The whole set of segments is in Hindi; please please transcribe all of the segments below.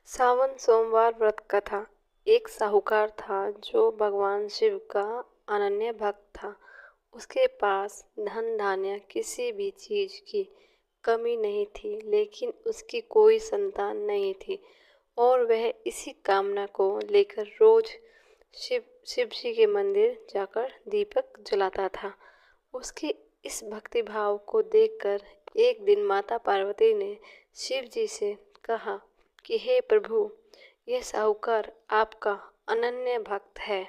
सावन सोमवार व्रत कथा। एक साहूकार था जो भगवान शिव का अनन्य भक्त था। उसके पास धन धान्य किसी भी चीज की कमी नहीं थी, लेकिन उसकी कोई संतान नहीं थी और वह इसी कामना को लेकर रोज शिव जी के मंदिर जाकर दीपक जलाता था। उसके इस भक्ति भाव को देखकर एक दिन माता पार्वती ने शिव जी से कहा कि हे प्रभु, यह साहूकार आपका अनन्य भक्त है।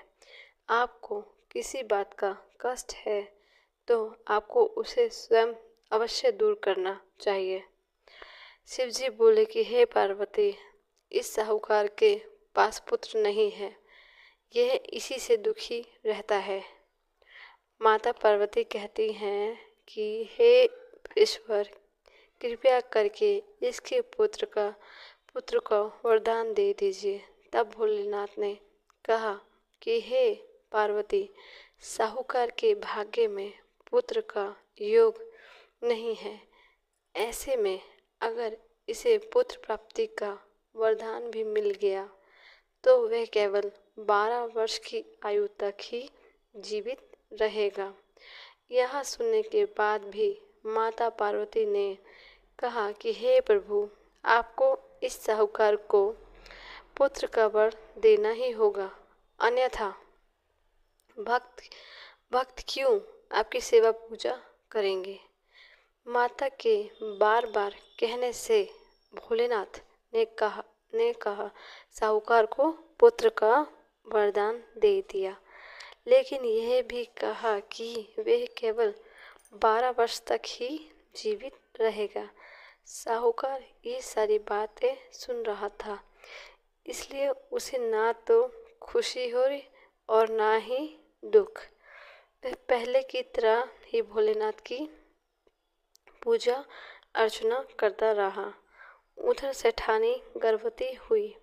आपको किसी बात का कष्ट है तो आपको उसे स्वयं अवश्य दूर करना चाहिए। शिव जी बोले कि हे पार्वती, इस साहूकार के पास पुत्र नहीं है, यह इसी से दुखी रहता है। माता पार्वती कहती हैं कि हे ईश्वर, कृपया करके इसके पुत्र को वरदान दे दीजिए। तब भोलेनाथ ने कहा कि हे पार्वती, साहूकार के भाग्य में पुत्र का योग नहीं है। ऐसे में अगर इसे पुत्र प्राप्ति का वरदान भी मिल गया तो वह केवल 12 वर्ष की आयु तक ही जीवित रहेगा। यह सुनने के बाद भी माता पार्वती ने कहा कि हे प्रभु, आपको इस साहूकार को पुत्र का वर देना ही होगा, अन्यथा भक्त भक्त क्यों आपकी सेवा पूजा करेंगे। माता के बार बार कहने से भोलेनाथ ने कहा साहूकार को पुत्र का वरदान दे दिया, लेकिन यह भी कहा कि वह केवल 12 वर्ष तक ही जीवित रहेगा। साहूकार ये सारी बातें सुन रहा था, इसलिए उसे ना तो खुशी हो रही और ना ही दुख। वह पहले की तरह ही भोलेनाथ की पूजा अर्चना करता रहा। उधर सेठानी गर्भवती हुई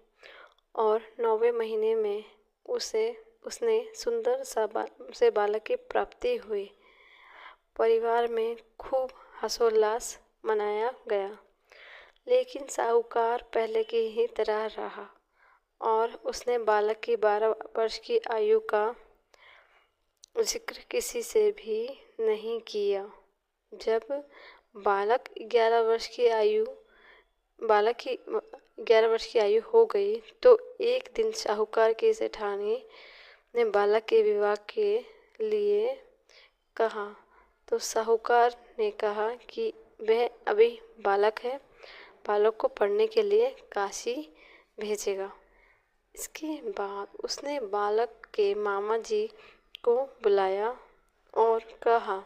और 9वें महीने में उसने सुंदर से बालक की प्राप्ति हुई। परिवार में खूब हर्षोल्लास मनाया गया, लेकिन साहूकार पहले की ही तरह रहा और उसने बालक की 12 वर्ष की आयु का जिक्र किसी से भी नहीं किया। जब बालक 11 वर्ष की आयु बालक की 11 वर्ष की आयु हो गई तो एक दिन साहूकार की सेठानी ने बालक के विवाह के लिए कहा, तो साहूकार ने कहा कि वह अभी बालक है, बालक को पढ़ने के लिए काशी भेजेगा। इसके बाद उसने बालक के मामा जी को बुलाया और कहा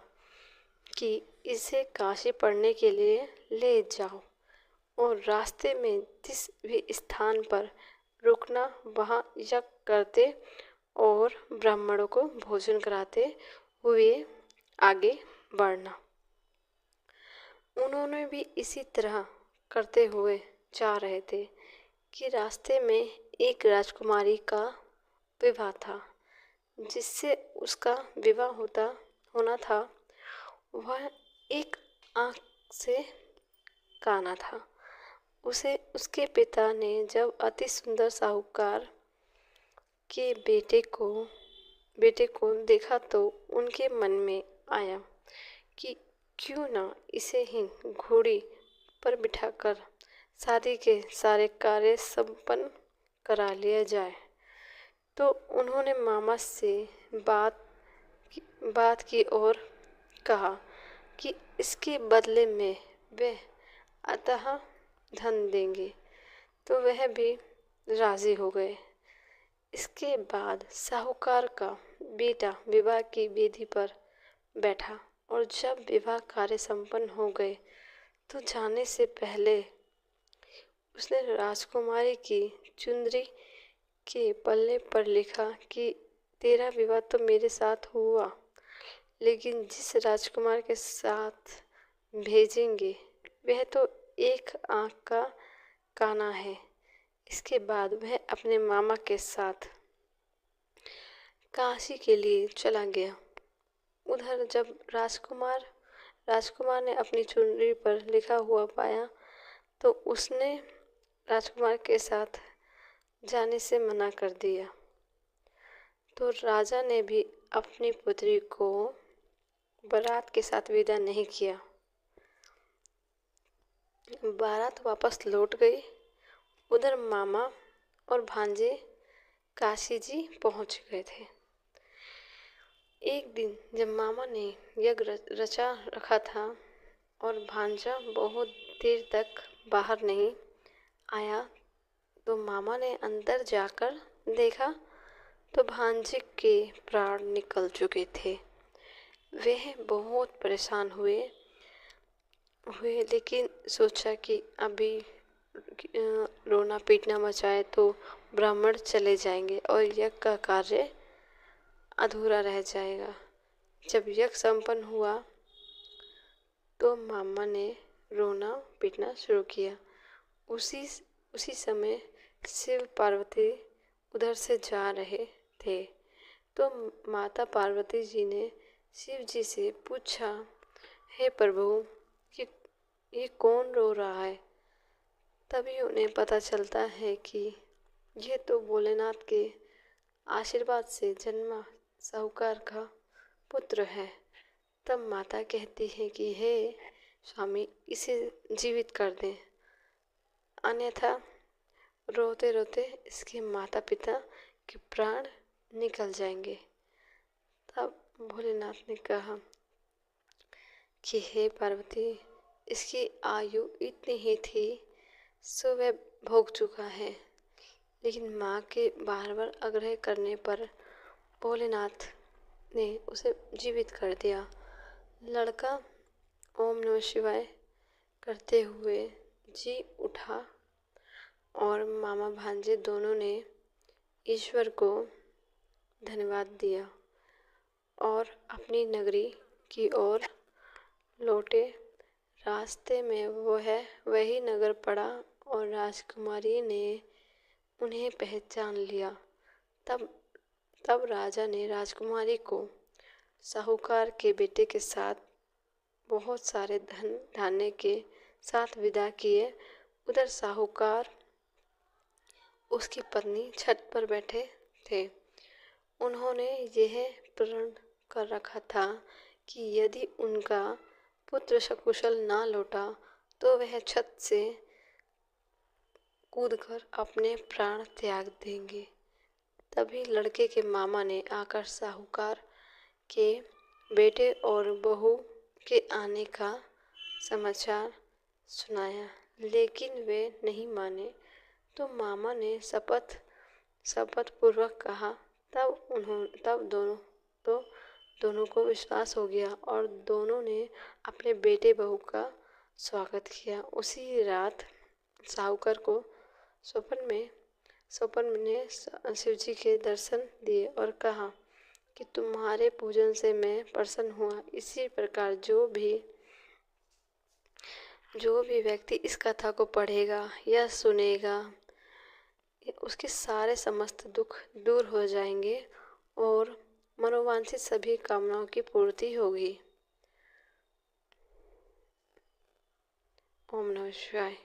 कि इसे काशी पढ़ने के लिए ले जाओ और रास्ते में जिस भी स्थान पर रुकना वहाँ यज्ञ करते और ब्राह्मणों को भोजन कराते हुए आगे बढ़ना। उन्होंने भी इसी तरह करते हुए जा रहे थे कि रास्ते में एक राजकुमारी का विवाह था। जिससे उसका विवाह होना था, वह एक आँख से काना था। उसे उसके पिता ने जब अति सुंदर साहूकार के बेटे को देखा तो उनके मन में आया कि क्यों ना इसे ही घोड़ी पर बिठाकर शादी के सारे कार्य संपन्न करा लिया जाए। तो उन्होंने मामा से बात की और कहा कि इसके बदले में वे अतः धन देंगे, तो वह भी राजी हो गए। इसके बाद साहूकार का बेटा विवाह की वेदी पर बैठा और जब विवाह कार्य संपन्न हो गए तो जाने से पहले उसने राजकुमारी की चुंदरी के पल्ले पर लिखा कि तेरा विवाह तो मेरे साथ हुआ, लेकिन जिस राजकुमार के साथ भेजेंगे वह तो एक आँख का काना है। इसके बाद वह अपने मामा के साथ काशी के लिए चला गया। उधर जब राजकुमार ने अपनी चुनरी पर लिखा हुआ पाया तो उसने राजकुमार के साथ जाने से मना कर दिया। तो राजा ने भी अपनी पुत्री को बारात के साथ विदा नहीं किया। बारात वापस लौट गई। उधर मामा और भांजे काशी जी पहुंच गए थे। एक दिन जब मामा ने यज्ञ रचा रखा था और भांजा बहुत देर तक बाहर नहीं आया, तो मामा ने अंदर जाकर देखा तो भांजे के प्राण निकल चुके थे। वह बहुत परेशान हुए लेकिन सोचा कि अभी रोना पीटना मचाए तो ब्राह्मण चले जाएंगे और यज्ञ का कार्य अधूरा रह जाएगा। जब यज्ञ संपन्न हुआ तो मामा ने रोना पीटना शुरू किया। उसी समय शिव पार्वती उधर से जा रहे थे। तो माता पार्वती जी ने शिव जी से पूछा, हे प्रभु, ये कौन रो रहा है? तभी उन्हें पता चलता है कि ये तो भोलेनाथ के आशीर्वाद से जन्मा साहूकार का पुत्र है। तब माता कहती है कि हे स्वामी, इसे जीवित कर दें, अन्यथा रोते रोते इसके माता पिता के प्राण निकल जाएंगे। तब भोलेनाथ ने कहा कि हे पार्वती, इसकी आयु इतनी ही थी सो वह भोग चुका है। लेकिन माँ के बार बार आग्रह करने पर भोलेनाथ ने उसे जीवित कर दिया। लड़का ओम नमः शिवाय करते हुए जी उठा और मामा भांजे दोनों ने ईश्वर को धन्यवाद दिया और अपनी नगरी की ओर लौटे। रास्ते में वही नगर पड़ा और राजकुमारी ने उन्हें पहचान लिया। तब राजा ने राजकुमारी को साहूकार के बेटे के साथ बहुत सारे धन धान्य के साथ विदा किए। उधर साहूकार उसकी पत्नी छत पर बैठे थे। उन्होंने यह प्रण कर रखा था कि यदि उनका पुत्र सकुशल ना लौटा तो वह छत से कूदकर अपने प्राण त्याग देंगे। तभी लड़के के मामा ने आकर साहूकार के बेटे और बहू के आने का समाचार सुनाया, लेकिन वे नहीं माने। तो मामा ने शपथ पूर्वक कहा। तब दोनों को विश्वास हो गया और दोनों ने अपने बेटे बहू का स्वागत किया। उसी रात साहूकार को स्वप्न ने शिव जी के दर्शन दिए और कहा कि तुम्हारे पूजन से मैं प्रसन्न हुआ। इसी प्रकार जो भी व्यक्ति इस कथा को पढ़ेगा या सुनेगा, उसके सारे समस्त दुख दूर हो जाएंगे और मनोवांछित सभी कामनाओं की पूर्ति होगी। ओम नमः शिवाय।